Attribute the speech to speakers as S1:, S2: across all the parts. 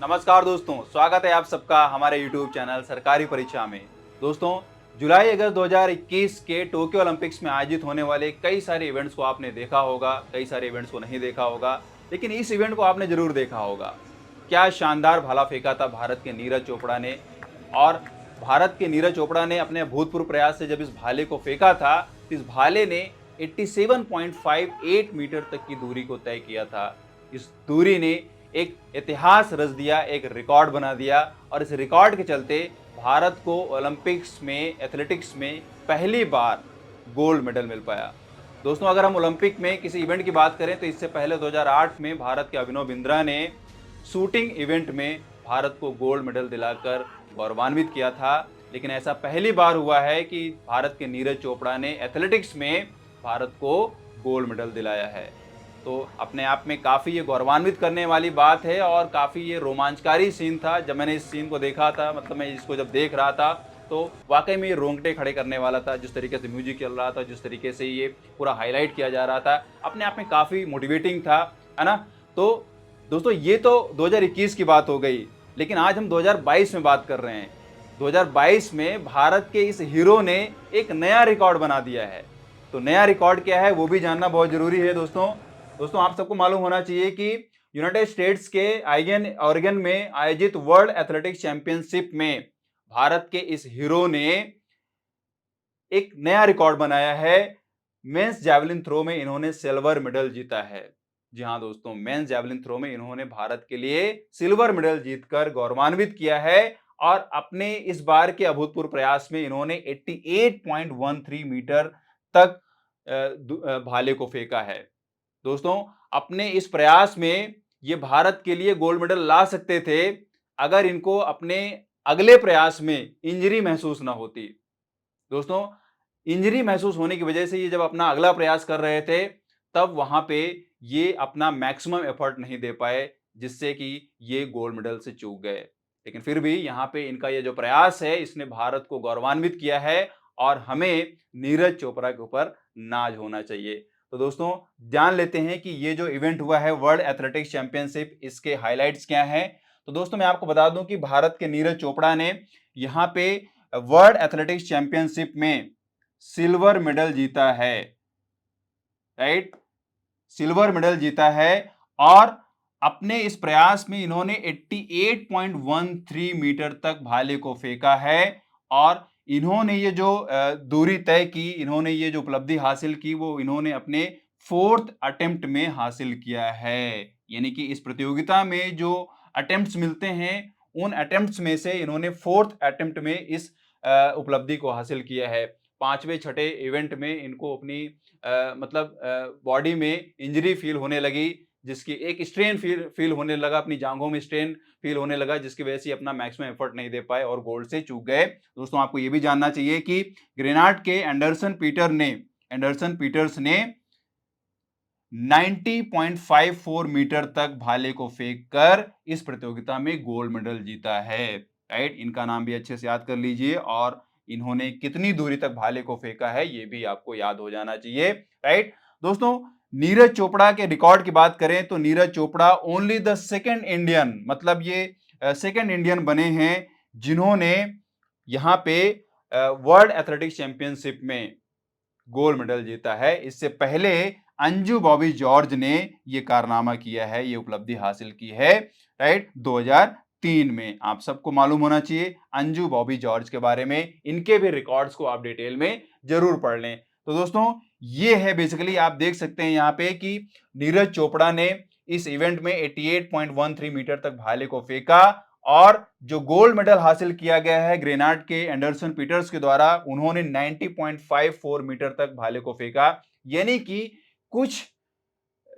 S1: नमस्कार दोस्तों, स्वागत है आप सबका हमारे YouTube चैनल सरकारी परीक्षा में। दोस्तों, जुलाई अगस्त 2021 के टोक्यो ओलंपिक्स में आयोजित होने वाले कई सारे इवेंट्स को आपने देखा होगा, कई सारे इवेंट्स को नहीं देखा होगा, लेकिन इस इवेंट को आपने जरूर देखा होगा। क्या शानदार भाला फेंका था भारत के नीरज चोपड़ा ने। और भारत के नीरज चोपड़ा ने अपने अभूतपूर्व प्रयास से जब इस भाले को फेंका था, तो इस भाले ने 87.58 मीटर तक की दूरी को तय किया था। इस दूरी ने एक इतिहास रच दिया, एक रिकॉर्ड बना दिया, और इस रिकॉर्ड के चलते भारत को ओलंपिक्स में एथलेटिक्स में पहली बार गोल्ड मेडल मिल पाया। दोस्तों, अगर हम ओलंपिक में किसी इवेंट की बात करें तो इससे पहले 2008 में भारत के अभिनव बिंद्रा ने शूटिंग इवेंट में भारत को गोल्ड मेडल दिलाकर गौरवान्वित किया था, लेकिन ऐसा पहली बार हुआ है कि भारत के नीरज चोपड़ा ने एथलेटिक्स में भारत को गोल्ड मेडल दिलाया है। तो अपने आप में काफ़ी ये गौरवान्वित करने वाली बात है और काफ़ी ये रोमांचकारी सीन था। जब मैंने इस सीन को देखा था, मतलब मैं इसको जब देख रहा था, तो वाकई में ये रोंगटे खड़े करने वाला था। जिस तरीके से म्यूजिक चल रहा था, जिस तरीके से ये पूरा हाईलाइट किया जा रहा था, अपने आप में काफ़ी मोटिवेटिंग था, है ना। तो दोस्तों, ये तो 2021 की बात हो गई, लेकिन आज हम 2022 में बात कर रहे हैं। 2022 में भारत के इस हीरो ने एक नया रिकॉर्ड बना दिया है। तो नया रिकॉर्ड क्या है वो भी जानना बहुत जरूरी है। दोस्तों, आप सबको मालूम होना चाहिए कि यूनाइटेड स्टेट्स के आइगन ऑर्गन में आयोजित वर्ल्ड एथलेटिक्स चैंपियनशिप में भारत के इस हीरो ने एक नया रिकॉर्ड बनाया है। मेंस जैवलिन थ्रो में इन्होंने सिल्वर मेडल जीता है। जी हाँ दोस्तों, मेंस जैवलिन थ्रो में इन्होंने भारत के लिए सिल्वर मेडल जीतकर गौरवान्वित किया है, और अपने इस बार के अभूतपूर्व प्रयास में इन्होंने 88.13 मीटर तक भाले को फेंका है। दोस्तों, अपने इस प्रयास में ये भारत के लिए गोल्ड मेडल ला सकते थे अगर इनको अपने अगले प्रयास में इंजरी महसूस ना होती। दोस्तों, इंजरी महसूस होने की वजह से ये जब अपना अगला प्रयास कर रहे थे, तब वहां पे ये अपना मैक्सिमम एफर्ट नहीं दे पाए, जिससे कि ये गोल्ड मेडल से चूक गए। लेकिन फिर भी यहाँ पे इनका ये जो प्रयास है, इसने भारत को गौरवान्वित किया है, और हमें नीरज चोपड़ा के ऊपर नाज होना चाहिए। तो दोस्तों, जान लेते हैं कि ये जो इवेंट हुआ है वर्ल्ड एथलेटिक्स चैंपियनशिप, इसके हाइलाइट्स क्या हैं। तो दोस्तों, मैं आपको बता दूं कि भारत के नीरज चोपड़ा ने यहाँ पे वर्ल्ड एथलेटिक्स चैंपियनशिप में सिल्वर मेडल जीता है। राइट, सिल्वर मेडल जीता है, और अपने इस प्रयास में इन्होंने 88.13 मीटर तक भाले को फेंका है, और इन्होंने ये जो दूरी तय की, इन्होंने ये जो उपलब्धि हासिल की, वो इन्होंने अपने 4th अटेम्प्ट में हासिल किया है। यानी कि इस प्रतियोगिता में जो अटेम्प्ट्स मिलते हैं, उन अटेम्प्ट्स में से इन्होंने 4th अटेम्प्ट में इस उपलब्धि को हासिल किया है। 5वें छठे इवेंट में इनको अपनी मतलब बॉडी में इंजरी फील होने लगी, जिसकी एक स्ट्रेन फील होने लगा, अपनी जांघों में स्ट्रेन फील होने लगा, जिसकी वजह से अपना मैक्सिमम एफर्ट नहीं दे पाए और गोल्ड से चूक गए। दोस्तों, आपको ये भी जानना चाहिए कि ग्रेनाड के एंडरसन पीटर्स ने 90.54 मीटर तक भाले को फेंककर इस प्रतियोगिता में गोल्ड मेडल जीता है। राइट, इनका नाम भी अच्छे से याद कर लीजिए, और इन्होंने कितनी दूरी तक भाले को फेंका है ये भी आपको याद हो जाना चाहिए। राइट दोस्तों, नीरज चोपड़ा के रिकॉर्ड की बात करें तो Neeraj Chopra only the second Indian, मतलब ये सेकेंड इंडियन बने हैं जिन्होंने यहाँ पे वर्ल्ड एथलेटिक्स चैंपियनशिप में गोल्ड मेडल जीता है। इससे पहले अंजू बॉबी जॉर्ज ने यह कारनामा किया है, ये उपलब्धि हासिल की है। राइट, 2003 में। आप सबको मालूम होना चाहिए अंजू बॉबी जॉर्ज के बारे में, इनके भी रिकॉर्ड्स को आप डिटेल में जरूर पढ़ लें। तो दोस्तों, ये है बेसिकली, आप देख सकते हैं यहाँ पे कि नीरज चोपड़ा ने इस इवेंट में 88.13 मीटर तक भाले को फेंका, और जो गोल्ड मेडल हासिल किया गया है ग्रेनाड के एंडरसन पीटर्स के द्वारा, उन्होंने 90.54 मीटर तक भाले को फेंका। यानी कि कुछ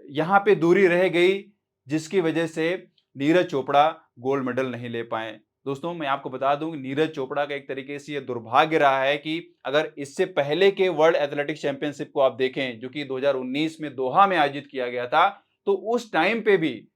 S1: यहां पे दूरी रह गई, जिसकी वजह से नीरज चोपड़ा गोल्ड मेडल नहीं ले पाए। दोस्तों, मैं आपको बता दूं कि नीरज चोपड़ा का एक तरीके से यह दुर्भाग्य रहा है कि अगर इससे पहले के वर्ल्ड एथलेटिक्स चैंपियनशिप को आप देखें, जो कि 2019 में दोहा में आयोजित किया गया था, तो उस टाइम पे भी,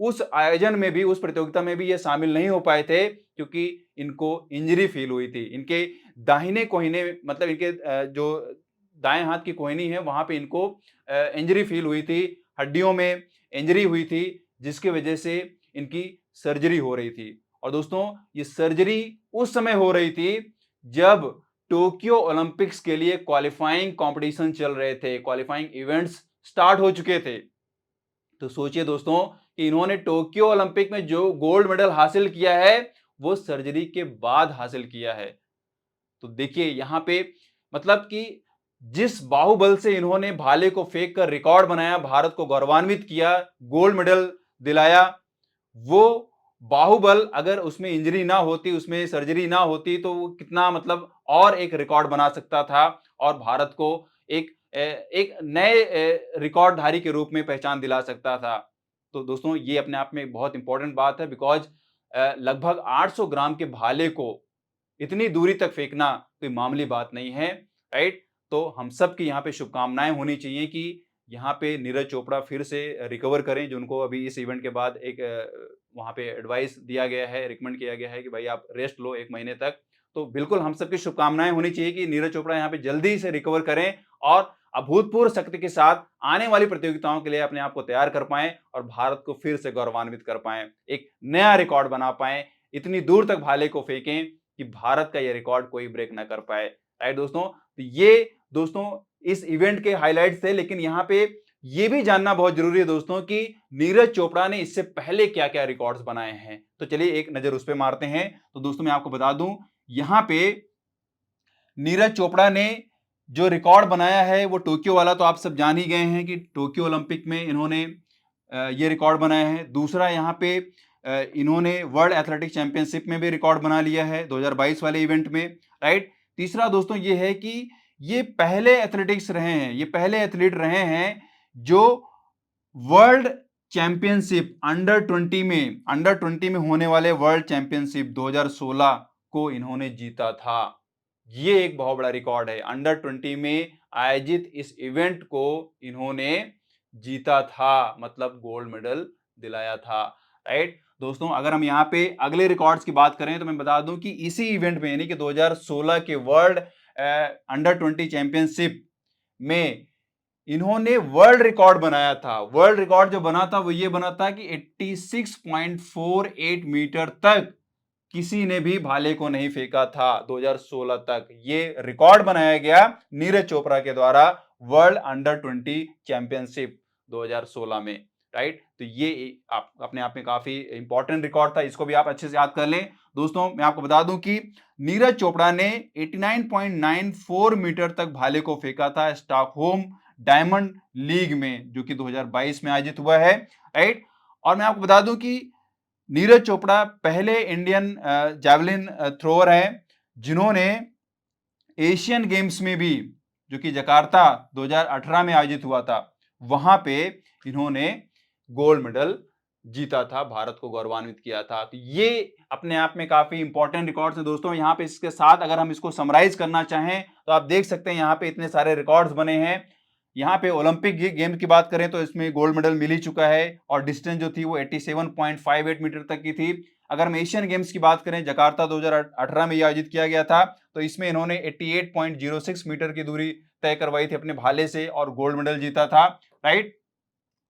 S1: उस आयोजन में भी, उस प्रतियोगिता में भी ये शामिल नहीं हो पाए थे, क्योंकि इनको इंजरी फील हुई थी। इनके दाहिने कोहिने, मतलब इनके जो दाएं हाथ की कोहनी है, वहां पे इनको इंजरी फील हुई थी, हड्डियों में इंजरी हुई थी, जिसकी वजह से इनकी सर्जरी हो रही थी। और दोस्तों ये सर्जरी उस समय हो रही थी जब टोक्यो ओलंपिक्स के लिए क्वालिफाइंग कंपटीशन चल रहे थे, क्वालिफाइंग इवेंट्स स्टार्ट हो चुके थे। तो सोचिए दोस्तों कि इन्होंने टोक्यो ओलंपिक में जो गोल्ड मेडल हासिल किया है वो सर्जरी के बाद हासिल किया है। तो देखिए यहां पे मतलब कि जिस बाहुबल से इन्होंने भाले को फेंक कर रिकॉर्ड बनाया, भारत को गौरवान्वित किया, गोल्ड मेडल दिलाया, वो बाहुबल अगर उसमें इंजरी ना होती, उसमें सर्जरी ना होती तो वो कितना मतलब और एक रिकॉर्ड बना सकता था और भारत को एक नए रिकॉर्डधारी के रूप में पहचान दिला सकता था। तो दोस्तों ये अपने आप में एक बहुत इंपॉर्टेंट बात है, बिकॉज लगभग 800 ग्राम के भाले को इतनी दूरी तक फेंकना कोई मामूली बात नहीं है, राइट। तो हम सब की यहाँ पे शुभकामनाएं होनी चाहिए कि यहाँ पे नीरज चोपड़ा फिर से रिकवर करें, जो उनको अभी इस इवेंट के बाद एक वहाँ पे एडवाइस दिया गया है, रिकमेंड किया गया है कि भाई आप रेस्ट लो 1 महीने तक। तो बिल्कुल हम सबकी शुभकामनाएं होनी चाहिए कि नीरज चोपड़ा यहाँ पे जल्दी से रिकवर करें और अभूतपूर्व शक्ति के साथ आने वाली प्रतियोगिताओं के लिए अपने आप को तैयार कर पाएं और भारत को फिर से गौरवान्वित कर पाएं, एक नया रिकॉर्ड बना पाएं, इतनी दूर तक भाले को फेंकें कि भारत का यह रिकॉर्ड कोई ब्रेक ना कर पाए, राइट दोस्तों। तो ये दोस्तों इस इवेंट के हाइलाइट्स थे, लेकिन यहाँ पे ये भी जानना बहुत जरूरी है दोस्तों कि नीरज चोपड़ा ने इससे पहले क्या क्या रिकॉर्ड्स बनाए हैं। तो चलिए एक नजर उस पर मारते हैं। तो दोस्तों मैं आपको बता दूं, यहाँ पे नीरज चोपड़ा ने जो रिकॉर्ड बनाया है वो टोक्यो वाला तो आप सब जान ही गए हैं कि टोक्यो ओलंपिक में इन्होंने ये रिकॉर्ड बनाया है। दूसरा यहाँ पे इन्होंने वर्ल्ड एथलेटिक चैंपियनशिप में भी रिकॉर्ड बना लिया है 2022 वाले इवेंट में, राइट। तीसरा दोस्तों ये है कि ये पहले एथलेटिक्स रहे हैं, ये पहले एथलीट रहे हैं जो वर्ल्ड चैंपियनशिप अंडर 20 में होने वाले वर्ल्ड चैंपियनशिप 2016 को इन्होंने जीता था। ये एक बहुत बड़ा रिकॉर्ड है, अंडर 20 में आयोजित इस इवेंट को इन्होंने जीता था, मतलब गोल्ड मेडल दिलाया था, राइट दोस्तों। अगर हम यहाँ पे अगले रिकॉर्ड्स की बात करें तो मैं बता दूं कि इसी इवेंट में यानी कि 2016 के वर्ल्ड अंडर 20 चैंपियनशिप में इन्होंने वर्ल्ड रिकॉर्ड बनाया था। वर्ल्ड रिकॉर्ड जो बना था वो ये बना था कि 86.48 मीटर तक किसी ने भी भाले को नहीं फेंका था 2016 तक। ये रिकॉर्ड बनाया गया नीरज चोपड़ा के द्वारा वर्ल्ड अंडर 20 चैंपियनशिप 2016 में, राइट। तो ये आप अपने आप में काफी इंपॉर्टेंट रिकॉर्ड था, इसको भी आप अच्छे से याद कर लें। दोस्तों मैं आपको बता दूं कि नीरज चोपड़ा ने 89.94 मीटर तक भाले को फेंका था स्टॉकहोम डायमंड लीग में, जो कि 2022 में आयोजित हुआ है, राइट। और मैं आपको बता दूं कि नीरज चोपड़ा पहले इंडियन जैवलिन थ्रोअर हैं जिन्होंने एशियन गेम्स में भी, जो कि जकार्ता 2018 में आयोजित हुआ था, वहां पे इन्होंने गोल्ड मेडल जीता था, भारत को गौरवान्वित किया था। तो ये अपने आप में काफी इंपॉर्टेंट रिकॉर्ड्स हैं दोस्तों। यहाँ पे इसके साथ अगर हम इसको समराइज करना चाहें तो आप देख सकते हैं यहाँ पे इतने सारे रिकॉर्ड्स बने हैं। यहाँ पे ओलंपिक गेम की बात करें तो इसमें गोल्ड मेडल मिल ही चुका है और डिस्टेंस जो थी वो 87.58 मीटर तक की थी। अगर हम एशियन गेम्स की बात करें, जकार्ता 2018 में आयोजित किया गया था, तो इसमें इन्होंने 88.06 मीटर की दूरी तय करवाई थी अपने भाले से और गोल्ड मेडल जीता था, राइट।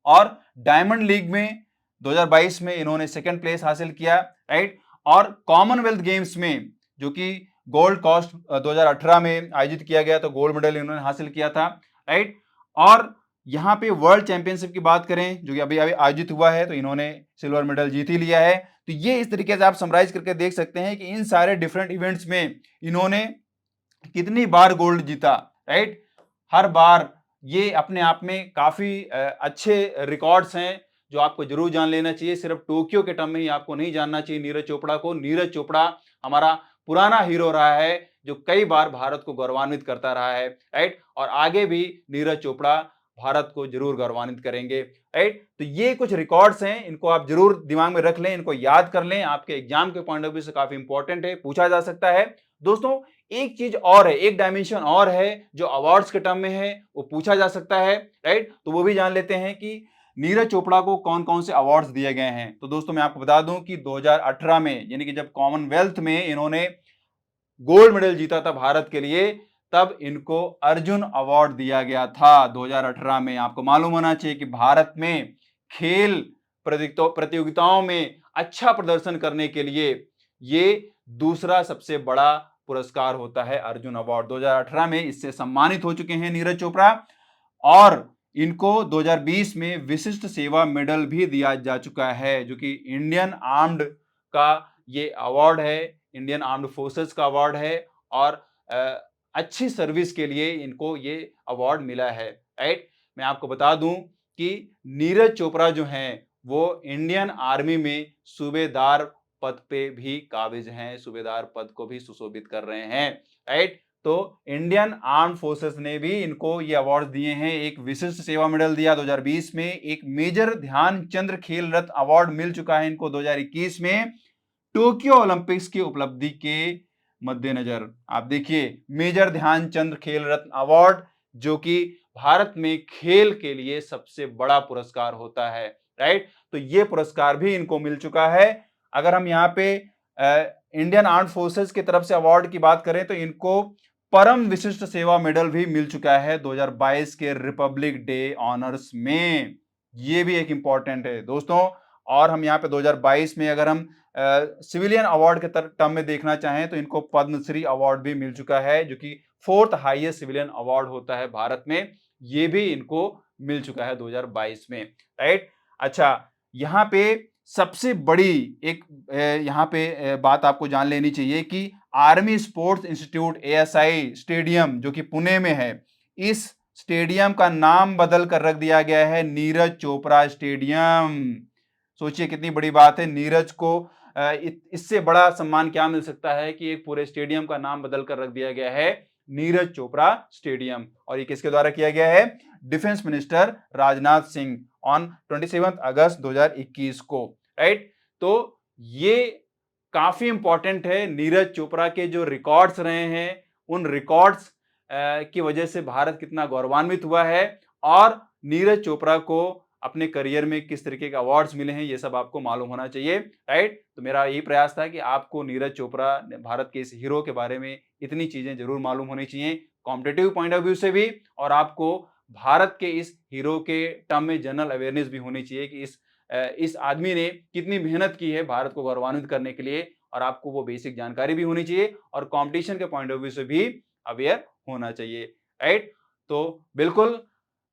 S1: और डायमंड लीग में 2022 में इन्होंने सेकंड प्लेस हासिल किया, राइट। और कॉमनवेल्थ गेम्स में, जो कि गोल्ड कॉस्ट 2018 में आयोजित किया गया, तो गोल्ड मेडल इन्होंने हासिल किया था, राइट। और यहाँ पे वर्ल्ड चैंपियनशिप की बात करें जो कि अभी अभी आयोजित हुआ है, तो इन्होंने सिल्वर मेडल जीत ही लिया है। तो ये इस तरीके से आप समराइज करके देख सकते हैं कि इन सारे डिफरेंट इवेंट्स में इन्होंने कितनी बार गोल्ड जीता, राइट। हर बार ये अपने आप में काफी अच्छे रिकॉर्ड्स हैं जो आपको जरूर जान लेना चाहिए। सिर्फ टोक्यो के टर्म में ही आपको नहीं जानना चाहिए नीरज चोपड़ा को। नीरज चोपड़ा हमारा पुराना हीरो रहा है जो कई बार भारत को गौरवान्वित करता रहा है, राइट। और आगे भी नीरज चोपड़ा भारत को जरूर गौरवान्वित करेंगे, राइट। तो ये कुछ रिकॉर्ड्स हैं, इनको आप जरूर दिमाग में रख लें, इनको याद कर लें, आपके एग्जाम के पॉइंट ऑफ व्यू से काफी इंपॉर्टेंट है, पूछा जा सकता है। दोस्तों एक चीज और है, एक डायमेंशन और है जो अवार्ड्स के टर्म में है, वो पूछा जा सकता है, राइट। तो वो भी जान लेते हैं कि नीरज चोपड़ा को कौन कौन से अवार्ड्स दिए गए हैं। तो दोस्तों मैं आपको बता दूं कि 2018 में, यानी कि जब कॉमनवेल्थ में इन्होंने गोल्ड मेडल जीता था भारत के लिए, तब इनको अर्जुन अवार्ड दिया गया था 2018 में। आपको मालूम होना चाहिए कि भारत में खेल प्रतियोगिताओं में अच्छा प्रदर्शन करने के लिए ये दूसरा सबसे बड़ा पुरस्कार होता है अर्जुन अवार्ड। 2018 में इससे सम्मानित हो चुके हैं नीरज चोपड़ा और इनको 2020 में विशिष्ट सेवा मेडल भी दिया जा चुका है, जो कि इंडियन आर्म्ड का ये अवार्ड है, इंडियन आर्म्ड फोर्सेस का अवार्ड है और अच्छी सर्विस के लिए इनको ये अवार्ड मिला है। राइट, मैं आपको बता दूं कि नीरज चोपड़ा जो हैं वो इंडियन आर्मी में सूबेदार पद पे भी काबिज हैं, सूबेदार पद को भी सुशोभित कर रहे हैं। राइट, तो इंडियन आर्म फोर्सेस ने भी इनको ये अवार्ड दिए हैं। एक विशिष्ट सेवा मेडल दिया 2020 में, एक मेजर ध्यानचंद खेल रत्न अवार्ड मिल चुका है इनको 2021 में टोक्यो ओलंपिक्स की उपलब्धि के मद्देनजर। आप देखिए, मेजर ध्यानचंद खेल रत्न अवार्ड, जो कि भारत में खेल के लिए सबसे बड़ा पुरस्कार होता है। राइट, तो ये पुरस्कार भी इनको मिल चुका है। अगर हम यहाँ पे इंडियन आर्म्ड फोर्सेस की तरफ से अवार्ड की बात करें तो इनको परम विशिष्ट सेवा मेडल भी मिल चुका है 2022 के रिपब्लिक डे ऑनर्स में। ये भी एक इंपॉर्टेंट है दोस्तों। और हम यहाँ पे 2022 में अगर हम सिविलियन अवार्ड के टर्म में देखना चाहें तो इनको पद्मश्री अवार्ड भी मिल चुका है, जो कि 4th हाईएस्ट सिविलियन अवार्ड होता है भारत में। ये भी इनको मिल चुका है 2022 में। राइट, अच्छा, यहाँ पे सबसे बड़ी एक यहाँ पे बात आपको जान लेनी चाहिए कि army sports institute ASI stadium, जो कि पुणे में है, इस स्टेडियम का नाम बदल कर रख दिया गया है नीरज चोपड़ा स्टेडियम। सोचिए कितनी बड़ी बात है। नीरज को इससे बड़ा सम्मान क्या मिल सकता है कि एक पूरे स्टेडियम का नाम बदल कर रख दिया गया है नीरज चोपड़ा स्टेडियम। और ये किसके द्वारा किया गया है? Defence minister Rajnath Singh on 27 अगस्त 2021 को। राइट, तो ये काफी इंपॉर्टेंट है। नीरज चोपड़ा के जो रिकॉर्ड्स रहे हैं, उन रिकॉर्ड्स की वजह से भारत कितना गौरवान्वित हुआ है और नीरज चोपड़ा को अपने करियर में किस तरीके के अवार्ड्स मिले हैं, ये सब आपको मालूम होना चाहिए। राइट, तो मेरा यही प्रयास था कि आपको नीरज चोपड़ा, भारत के इस हीरो के बारे में इतनी चीजें जरूर मालूम होनी चाहिए कॉम्पिटेटिव पॉइंट ऑफ व्यू से भी, और आपको भारत के इस हीरो के टर्म में जनरल अवेयरनेस भी होनी चाहिए कि इस आदमी ने कितनी मेहनत की है भारत को गौरवान्वित करने के लिए, और आपको वो बेसिक जानकारी भी होनी चाहिए और कंपटीशन के पॉइंट ऑफ व्यू से भी अवेयर होना चाहिए। राइट, तो बिल्कुल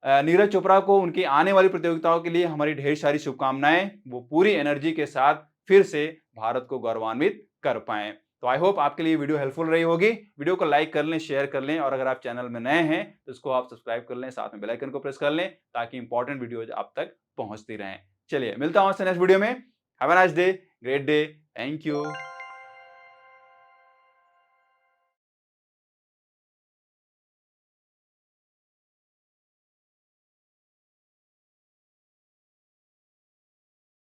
S1: नीरज चोपड़ा को उनकी आने वाली प्रतियोगिताओं के लिए हमारी ढेर सारी शुभकामनाएं। वो पूरी एनर्जी के साथ फिर से भारत को गौरवान्वित कर पाएं। तो आई होप आपके लिए वीडियो हेल्पफुल रही होगी। वीडियो को लाइक कर लें, शेयर कर लें, और अगर आप चैनल में नए हैं तो इसको आप सब्सक्राइब कर लें, साथ में बेल आइकन को प्रेस कर लें ताकि इंपॉर्टेंट वीडियोज आप तक पहुंचती रहें। चलिए, मिलता हूं आपसे नेक्स्ट वीडियो में। Have a nice day, great day, thank you.